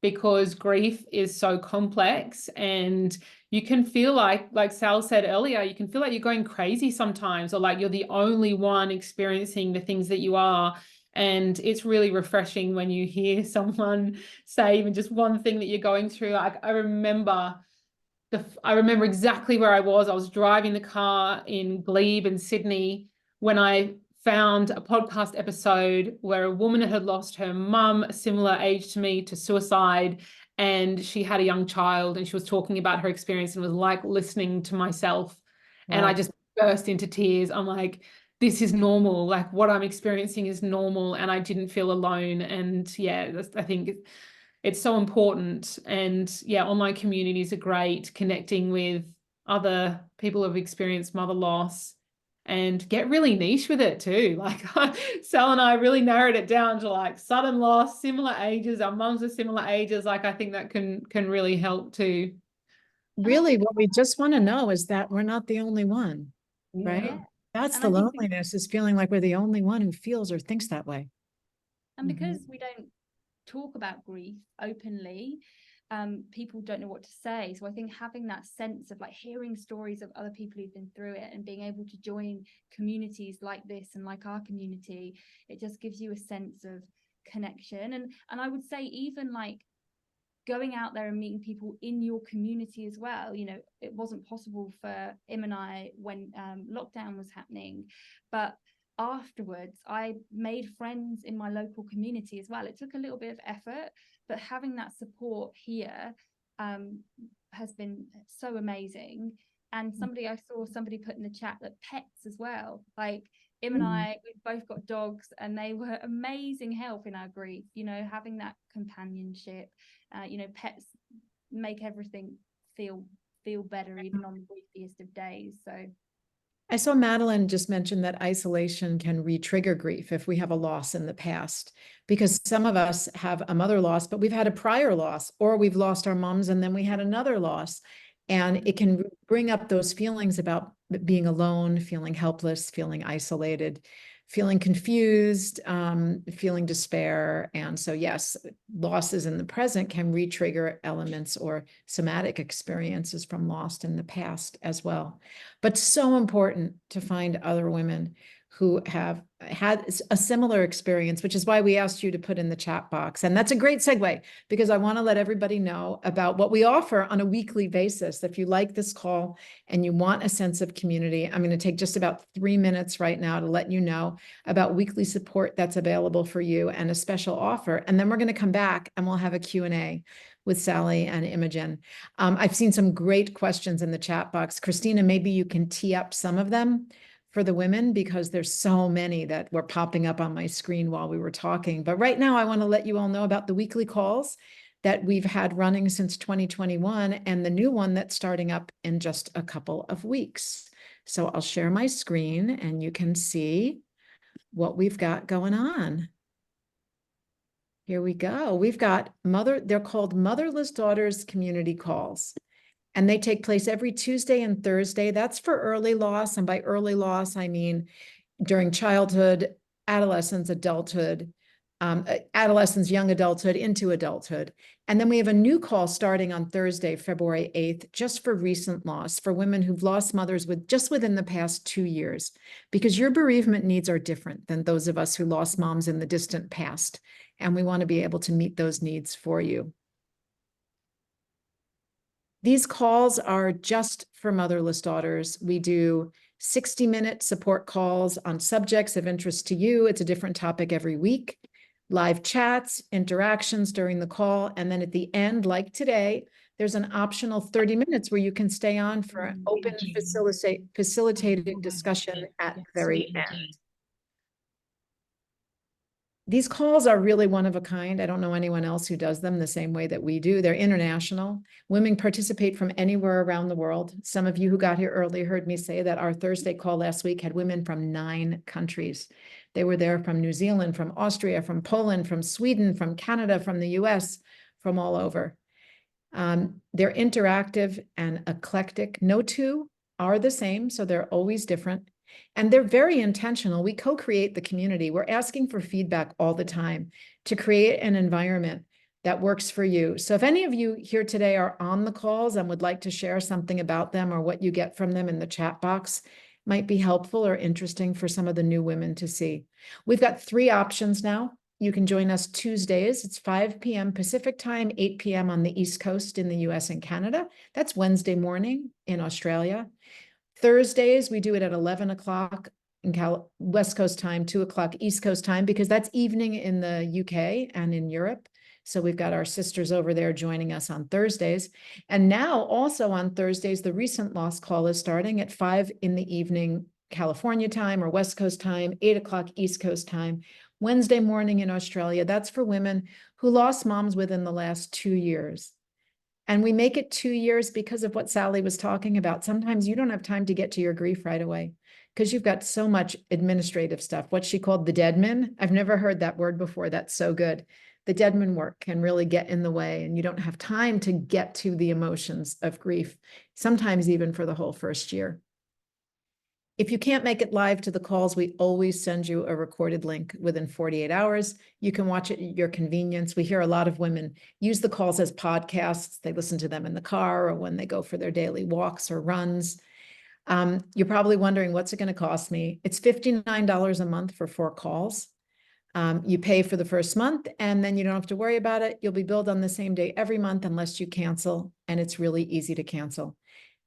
because grief is so complex, and you can feel like Sal said earlier, you can feel like you're going crazy sometimes, or like you're the only one experiencing the things that you are. And it's really refreshing when you hear someone say even just one thing that you're going through. Like I remember exactly where I was. I was driving the car in Glebe in Sydney when I found a podcast episode where a woman had lost her mum, a similar age to me, to suicide, and she had a young child, and she was talking about her experience, and was like listening to myself. Wow. And I just burst into tears. I'm like, this is normal. Like what I'm experiencing is normal, and I didn't feel alone. And yeah, I think it's so important. And yeah, online communities are great, connecting with other people who have experienced mother loss, and get really niche with it too. Like Sal and I really narrowed it down to like sudden loss, similar ages, our mums are similar ages. Like I think that can really help too. Really, what we just want to know is that we're not the only one, right? Yeah. That's the loneliness, is feeling like we're the only one who feels or thinks that way. And because we don't talk about grief openly, people don't know what to say. So I think having that sense of like hearing stories of other people who've been through it, and being able to join communities like this and like our community, it just gives you a sense of connection. And I would say even like going out there and meeting people in your community as well. You know, it wasn't possible for Im and I when lockdown was happening, but afterwards I made friends in my local community as well. It took a little bit of effort, but having that support here has been so amazing. And I saw somebody put in the chat that pets as well, like Im and I, we've both got dogs, and they were amazing help in our grief. You know, having that companionship, you know, pets make everything feel better, even on the griefiest of days. So I saw Madeline just mention that isolation can re-trigger grief if we have a loss in the past, because some of us have a mother loss, but we've had a prior loss, or we've lost our moms and then we had another loss. And it can bring up those feelings about being alone, feeling helpless, feeling isolated, feeling confused, feeling despair. And so, yes, losses in the present can re-trigger elements or somatic experiences from loss in the past as well. But so important to find other women who have had a similar experience, which is why we asked you to put in the chat box. And that's a great segue, because I want to let everybody know about what we offer on a weekly basis. If you like this call and you want a sense of community, I'm going to take just about 3 minutes right now to let you know about weekly support that's available for you and a special offer. And then we're going to come back and we'll have a Q&A with Sally and Imogen. I've seen some great questions in the chat box. Christina, maybe you can tee up some of them for the women, because there's so many that were popping up on my screen while we were talking. But right now, I want to let you all know about the weekly calls that we've had running since 2021 and the new one that's starting up in just a couple of weeks. So I'll share my screen and you can see what we've got going on. Here we go. We've got they're called Motherless Daughters Community Calls. And they take place every Tuesday and Thursday. That's for early loss. And by early loss, I mean during childhood, adolescence, adulthood, adolescence, young adulthood, into adulthood. And then we have a new call starting on Thursday, February 8th, just for recent loss, for women who've lost mothers just within the past 2 years, because your bereavement needs are different than those of us who lost moms in the distant past. And we want to be able to meet those needs for you. These calls are just for motherless daughters. We do 60-minute support calls on subjects of interest to you. It's a different topic every week. Live chats, interactions during the call. And then at the end, like today, there's an optional 30 minutes where you can stay on for an open facilitated discussion at the very end. These calls are really one of a kind. I don't know anyone else who does them the same way that we do. They're international. Women participate from anywhere around the world. Some of you who got here early heard me say that our Thursday call last week had women from 9 countries. They were there from New Zealand, from Austria, from Poland, from Sweden, from Canada, from the US, from all over. They're interactive and eclectic. No two are the same, so they're always different. And they're very intentional. We co-create the community. We're asking for feedback all the time to create an environment that works for you. So if any of you here today are on the calls and would like to share something about them or what you get from them in the chat box, might be helpful or interesting for some of the new women to see. We've got 3 options now. You can join us Tuesdays. It's 5 p.m. Pacific time, 8 p.m. on the East Coast in the US and Canada. That's Wednesday morning in Australia. Thursdays, we do it at 11 o'clock in West Coast time, 2 o'clock East Coast time, because that's evening in the UK and in Europe. So we've got our sisters over there joining us on Thursdays. And now also on Thursdays, the recent loss call is starting at 5 in the evening, California time or West Coast time, 8 o'clock East Coast time, Wednesday morning in Australia. That's for women who lost moms within the last 2 years. And we make it 2 years because of what Sally was talking about. Sometimes you don't have time to get to your grief right away because you've got so much administrative stuff, what she called the deadman. I've never heard that word before. That's so good. The deadman work can really get in the way and you don't have time to get to the emotions of grief, sometimes even for the whole first year. If you can't make it live to the calls, we always send you a recorded link within 48 hours. You can watch it at your convenience. We hear a lot of women use the calls as podcasts. They listen to them in the car or when they go for their daily walks or runs. You're probably wondering, what's it going to cost me? It's $59 a month for 4 calls. You pay for the first month and then you don't have to worry about it. You'll be billed on the same day every month unless you cancel, and it's really easy to cancel.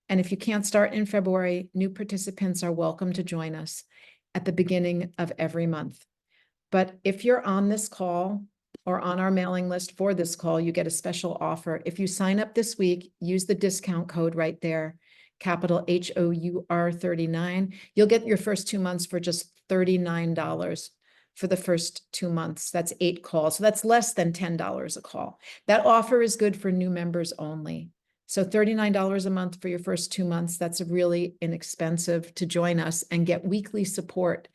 And if you can't start in February, new participants are welcome to join us at the beginning of every month. But if you're on this call or on our mailing list for this call, you get a special offer. If you sign up this week, use the discount code right there, capital HOUR 39. You'll get your first 2 months for just $39 for the first 2 months. That's 8 calls. So that's less than $10 a call. That offer is good for new members only. So $39 a month for your first 2 months. That's really inexpensive to join us and get weekly support.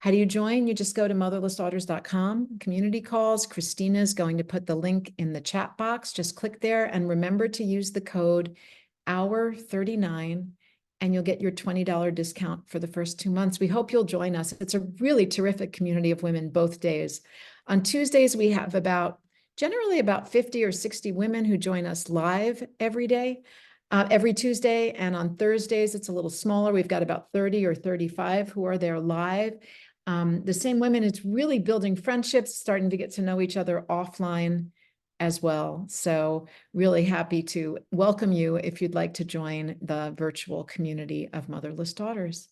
How do you join? You just go to motherlessdaughters.com, community calls. Christina's going to put the link in the chat box. Just click there and remember to use the code HOUR39 and you'll get your $20 discount for the first 2 months. We hope you'll join us. It's a really terrific community of women both days. On Tuesdays, we have generally about 50 or 60 women who join us live every day. Every Tuesday, and on Thursdays, it's a little smaller. We've got about 30 or 35 who are there live. The same women, it's really building friendships, starting to get to know each other offline as well. So really happy to welcome you if you'd like to join the virtual community of Motherless Daughters.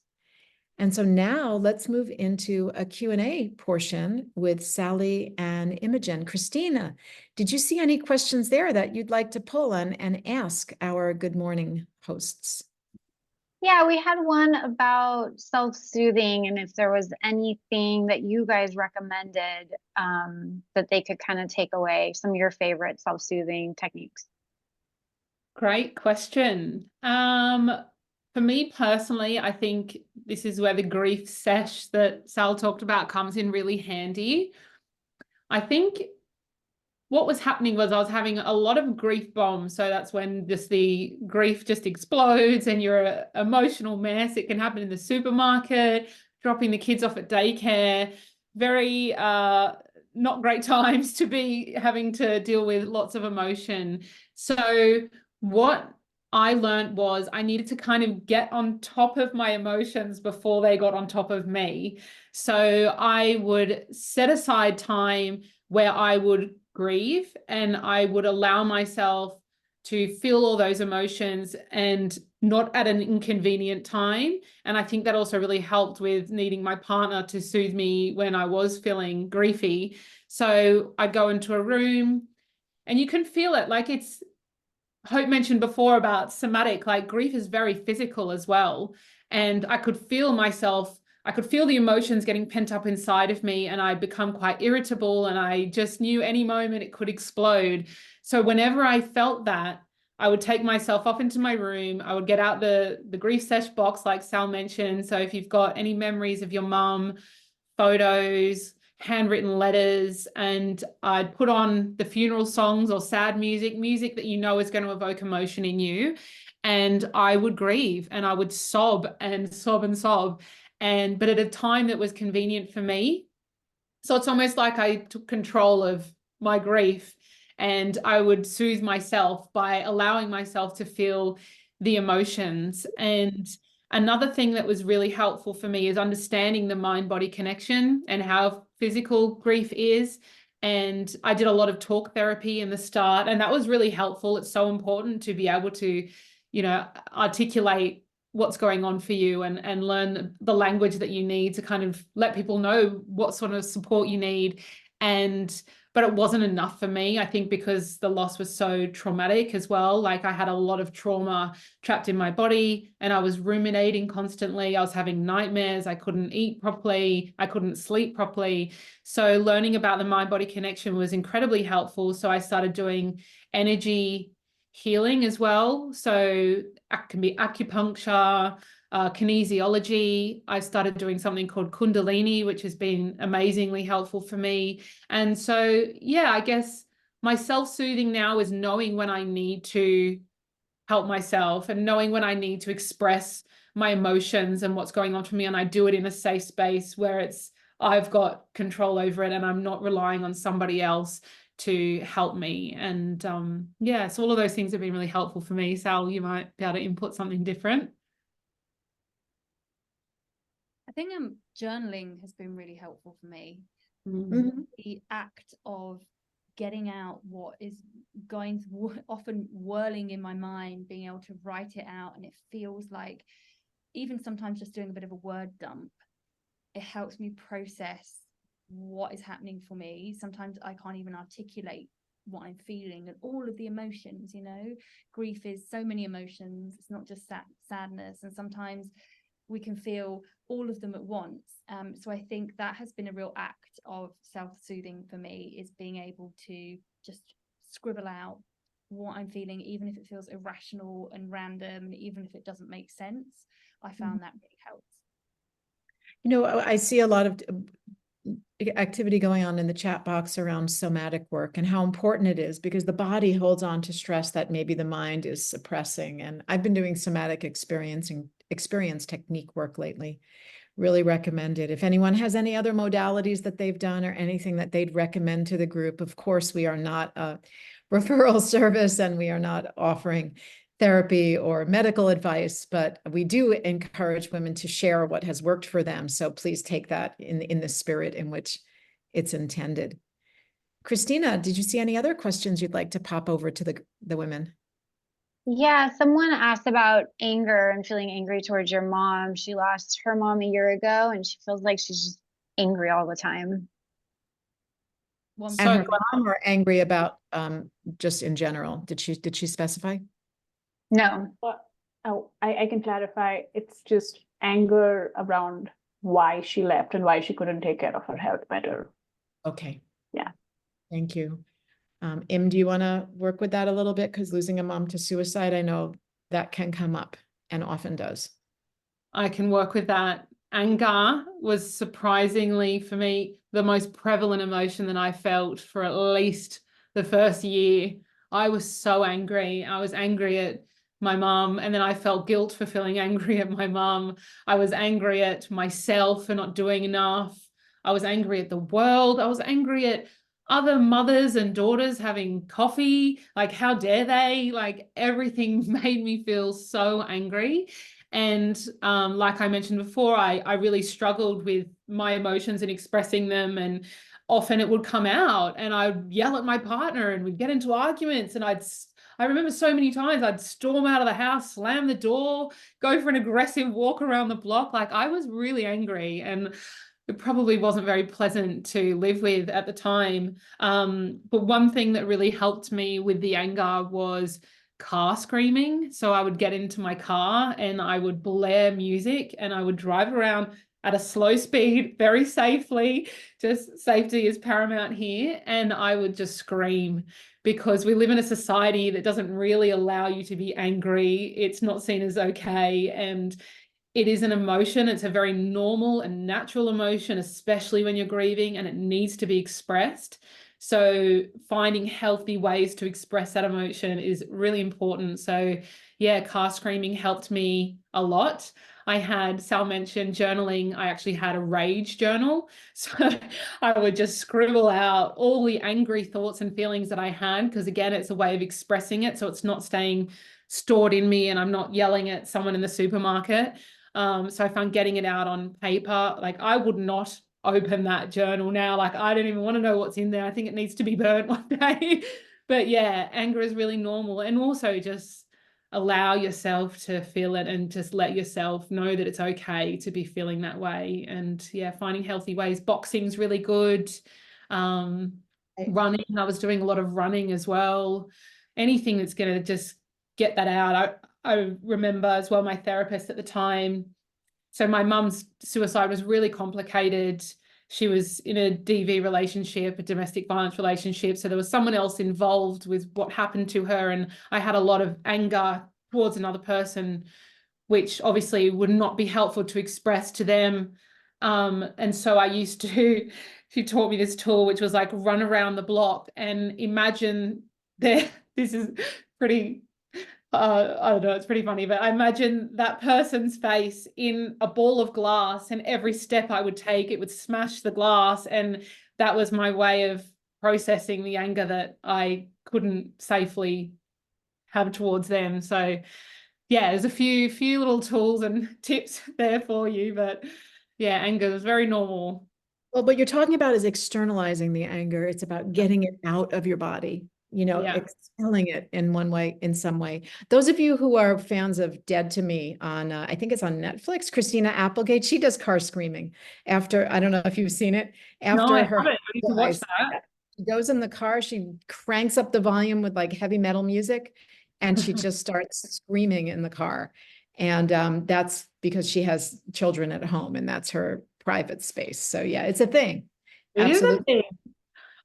And so now let's move into a Q&A portion with Sally and Imogen. Christina, did you see any questions there that you'd like to pull and ask our Good Morning hosts? Yeah, we had one about self-soothing and if there was anything that you guys recommended that they could kind of take away, some of your favorite self-soothing techniques. Great question. For me personally, I think this is where the grief sesh that Sal talked about comes in really handy. I think what was happening was I was having a lot of grief bombs. So that's when just the grief just explodes and you're an emotional mess. It can happen in the supermarket, dropping the kids off at daycare. Very not great times to be having to deal with lots of emotion. So what I learned was I needed to kind of get on top of my emotions before they got on top of me. So I would set aside time where I would grieve and I would allow myself to feel all those emotions and not at an inconvenient time. And I think that also really helped with needing my partner to soothe me when I was feeling griefy. So I'd go into a room and you can feel it, like it's, Hope mentioned before about somatic, like grief is very physical as well. And I could feel myself, I could feel the emotions getting pent up inside of me and I'd become quite irritable and I just knew any moment it could explode. So whenever I felt that, I would take myself off into my room. I would get out the grief sesh box like Sal mentioned. So if you've got any memories of your mum, photos, handwritten letters, and I'd put on the funeral songs or sad music that you know is going to evoke emotion in you. And I would grieve and I would sob and sob and sob. But at a time that was convenient for me. So it's almost like I took control of my grief and I would soothe myself by allowing myself to feel the emotions. And another thing that was really helpful for me is understanding the mind-body connection and how physical grief is. And I did a lot of talk therapy in the start, and that was really helpful. It's so important to be able to, articulate what's going on for you and learn the language that you need to kind of let people know what sort of support you need. But it wasn't enough for me, I think, because the loss was so traumatic as well. Like I had a lot of trauma trapped in my body and I was ruminating constantly. I was having nightmares. I couldn't eat properly. I couldn't sleep properly. So learning about the mind-body connection was incredibly helpful. So I started doing energy healing as well. So it can be acupuncture, kinesiology. I started doing something called Kundalini, which has been amazingly helpful for me. And so, yeah, I guess my self-soothing now is knowing when I need to help myself and knowing when I need to express my emotions and what's going on for me. And I do it in a safe space where I've got control over it and I'm not relying on somebody else to help me. And yeah, so all of those things have been really helpful for me. Sal, you might be able to input something different. I think journaling has been really helpful for me. Mhm. The act of getting out what is going often whirling in my mind, being able to write it out, and it feels like, even sometimes just doing a bit of a word dump, it helps me process what is happening for me. Sometimes I can't even articulate what I'm feeling and all of the emotions, you know. Grief is so many emotions. It's not just sadness, and sometimes we can feel all of them at once. So I think that has been a real act of self-soothing for me, is being able to just scribble out what I'm feeling, even if it feels irrational and random, and even if it doesn't make sense. I found that really helps. You know, I see a lot of activity going on in the chat box around somatic work and how important it is, because the body holds on to stress that maybe the mind is suppressing. And I've been doing somatic experience technique work lately. Really recommend it. If anyone has any other modalities that they've done or anything that they'd recommend to the group, of course, we are not a referral service and we are not offering therapy or medical advice, but we do encourage women to share what has worked for them. So please take that in the spirit in which it's intended. Christina, did you see any other questions you'd like to pop over to the women? Yeah, someone asked about anger and feeling angry towards your mom. She lost her mom a year ago and she feels like she's just angry all the time. One And So her mom, or angry about just in general? Did she specify? No. But I can clarify. It's just anger around why she left and why she couldn't take care of her health better. Okay. Yeah. Thank you. Im, do you want to work with that a little bit? Because losing a mom to suicide, I know that can come up and often does. I can work with that. Anger was surprisingly for me the most prevalent emotion that I felt for at least the first year. I was so angry. I was angry at my mum, and then I felt guilt for feeling angry at my mum. I was angry at myself for not doing enough. I was angry at the world. I was angry at other mothers and daughters having coffee. Like, how dare they? Like, everything made me feel so angry. And like I mentioned before, I really struggled with my emotions and expressing them, and often it would come out and I'd yell at my partner and we'd get into arguments, and I remember so many times I'd storm out of the house, slam the door, go for an aggressive walk around the block. Like, I was really angry, and it probably wasn't very pleasant to live with at the time. But one thing that really helped me with the anger was car screaming. So I would get into my car and I would blare music and I would drive around at a slow speed, very safely. Just safety is paramount here. And I would just scream, because we live in a society that doesn't really allow you to be angry. It's not seen as okay. And it is an emotion. It's a very normal and natural emotion, especially when you're grieving, and it needs to be expressed. So finding healthy ways to express that emotion is really important. So yeah, car screaming helped me a lot. I had, Sal mentioned journaling. I actually had a rage journal. So I would just scribble out all the angry thoughts and feelings that I had, because again, it's a way of expressing it. So it's not staying stored in me and I'm not yelling at someone in the supermarket. So I found getting it out on paper, like I would not open that journal now. Like, I don't even want to know what's in there. I think it needs to be burnt one day. But yeah, anger is really normal. And also just allow yourself to feel it and just let yourself know that it's okay to be feeling that way. And yeah, finding healthy ways. Boxing's really good. Running, I was doing a lot of running as well. Anything that's going to just get that out. I remember as well, my therapist at the time. So my mum's suicide was really complicated. She was in a DV relationship, a domestic violence relationship. So there was someone else involved with what happened to her. And I had a lot of anger towards another person, which obviously would not be helpful to express to them. And so I used to, she taught me this tool, which was like run around the block and imagine this is pretty, I don't know, it's pretty funny, but I imagine that person's face in a ball of glass, and every step I would take, it would smash the glass. And that was my way of processing the anger that I couldn't safely have towards them. So yeah, there's a few little tools and tips there for you, but Yeah, anger is very normal. Well, what you're talking about is externalizing the anger. It's about getting it out of your body, Yeah. expelling it in one way, in some way. Those of you who are fans of Dead to Me on, I think it's on Netflix, Christina Applegate, she does car screaming after, I don't know if you've seen it, No, I after her haven't. I need to watch dies. that. She goes in the car, she cranks up the volume with like heavy metal music, and she just starts screaming in the car. And that's because she has children at home, and that's her private space. So yeah, it's a thing. It is a Absolutely. thing.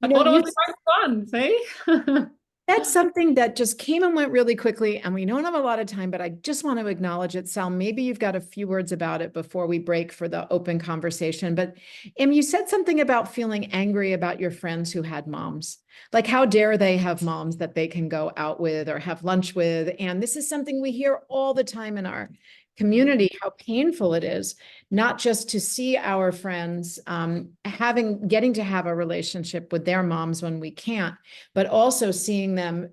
I You know, thought it you was quite fun, see? That's something that just came and went really quickly, and we don't have a lot of time, but I just want to acknowledge it. Sal, maybe you've got a few words about it before we break for the open conversation. But you said something about feeling angry about your friends who had moms. Like, how dare they have moms that they can go out with or have lunch with? And this is something we hear all the time in our community, how painful it is, not just to see our friends getting to have a relationship with their moms when we can't, but also seeing them,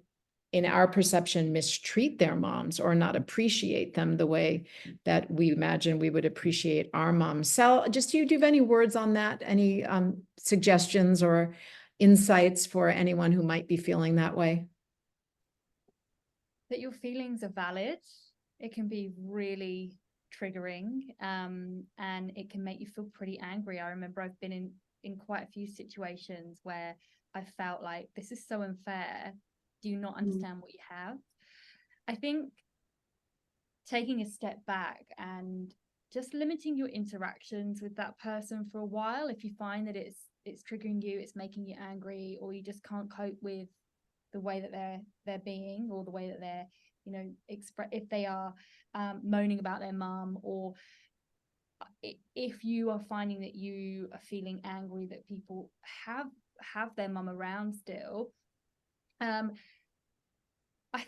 in our perception, mistreat their moms or not appreciate them the way that we imagine we would appreciate our moms. Sal, just do you have any words on that? Any suggestions or insights for anyone who might be feeling that way? That your feelings are valid. It can be really triggering, and it can make you feel pretty angry. I remember I've been in quite a few situations where I felt like, this is so unfair. Do you not understand what you have? I think taking a step back and just limiting your interactions with that person for a while, if you find that it's triggering you, it's making you angry, or you just can't cope with the way that they're being, or the way that they're, if they are moaning about their mum, or if you are finding that you are feeling angry that people have their mum around still, I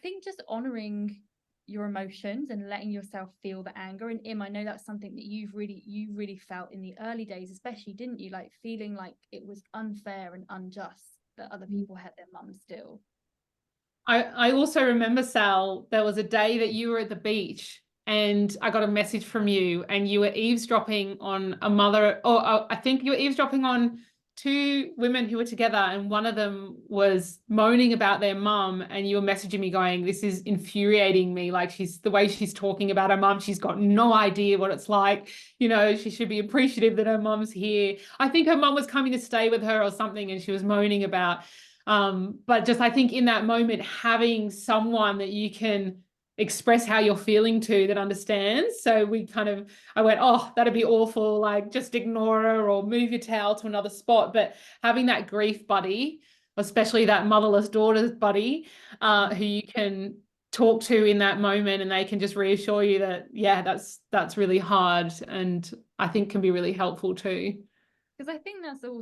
think just honoring your emotions and letting yourself feel the anger. And I know that's something that you really felt in the early days, especially, didn't you? Like, feeling like it was unfair and unjust that other people had their mum still. I also remember, Sal, there was a day that you were at the beach and I got a message from you, and you were eavesdropping on a mother, or I think you were eavesdropping on two women who were together, and one of them was moaning about their mum, and you were messaging me going, this is infuriating me. Like, the way she's talking about her mum, she's got no idea what it's like. She should be appreciative that her mum's here. I think her mum was coming to stay with her or something, and she was moaning about, but just, I think in that moment, having someone that you can express how you're feeling to, that understands. So I went, oh, that'd be awful, like, just ignore her or move your towel to another spot. But having that grief buddy, especially that motherless daughter's buddy, who you can talk to in that moment, and they can just reassure you that, yeah, that's really hard, and I think can be really helpful too. Because I think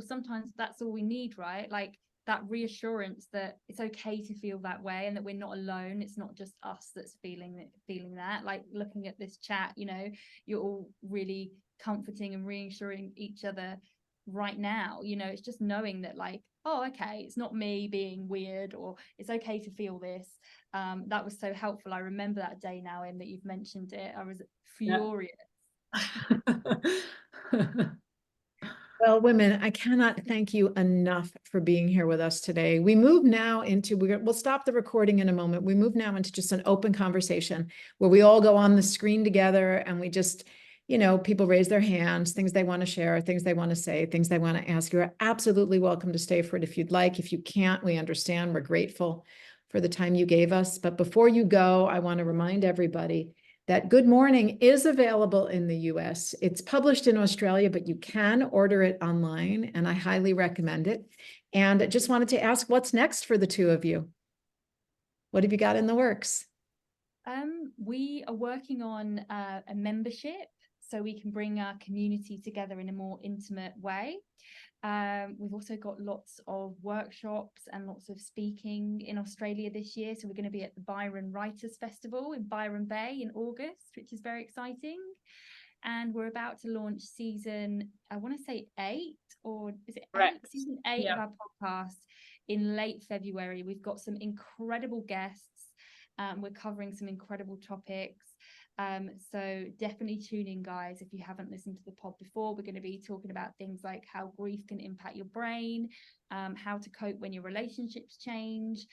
sometimes that's all we need, right? Like, that reassurance that it's okay to feel that way, and that we're not alone. It's not just us that's feeling that. Like, looking at this chat, you're all really comforting and reassuring each other right now. It's just knowing that, like, oh, okay, it's not me being weird, or it's okay to feel this. That was so helpful. I remember that day now, that you've mentioned it. I was furious. Yeah. Well, women, I cannot thank you enough for being here with us today. We move now into, we'll stop the recording in a moment. We move now into just an open conversation where we all go on the screen together, and we just, people raise their hands, things they want to share, things they want to say, things they want to ask. You're absolutely welcome to stay for it if you'd like. If you can't, we understand. We're grateful for the time you gave us. But before you go, I want to remind everybody that Good Mourning is available in the US. It's published in Australia, but you can order it online, and I highly recommend it. And I just wanted to ask, what's next for the two of you? What have you got in the works? We are working on a membership, so we can bring our community together in a more intimate way. We've also got lots of workshops and lots of speaking in Australia this year. So we're going to be at the Byron Writers Festival in Byron Bay in August, which is very exciting. And we're about to launch season, I want to say 8, or is it 8? Season 8 of our podcast in late February. We've got some incredible guests. We're covering some incredible topics. So definitely tune in, guys. If you haven't listened to the pod before, we're going to be talking about things like how grief can impact your brain, how to cope when your relationships change,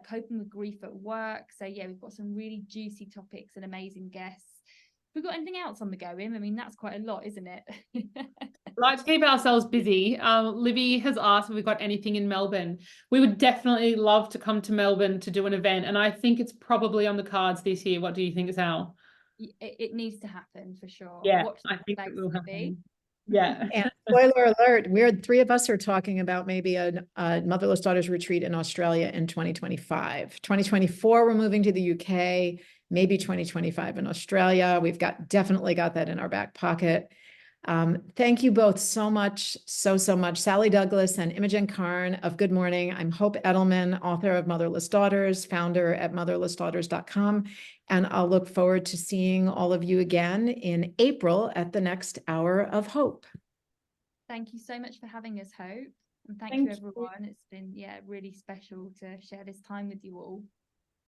coping with grief at work. So yeah, we've got some really juicy topics and amazing guests. Have we got anything else on the go, Im? I mean, that's quite a lot, isn't it? Like to keep ourselves busy. Libby has asked if we've got anything in Melbourne. We would definitely love to come to Melbourne to do an event, and I think it's probably on the cards this year. What do you think, Sal? It needs to happen for sure. Yeah, Watch I think it will Libby. happen. Yeah. And spoiler alert, we're three of us are talking about maybe a Motherless Daughters retreat in Australia in 2025. 2024, we're moving to the UK, maybe 2025 in Australia. We've definitely got that in our back pocket. Thank you both so much, so much. Sally Douglas and Imogen Carn of Good Mourning. I'm Hope Edelman, author of Motherless Daughters, founder at motherlessdaughters.com. And I'll look forward to seeing all of you again in April at the next Hour of Hope. Thank you so much for having us, Hope. And thank Thank you, you. everyone. It's been, really special to share this time with you all.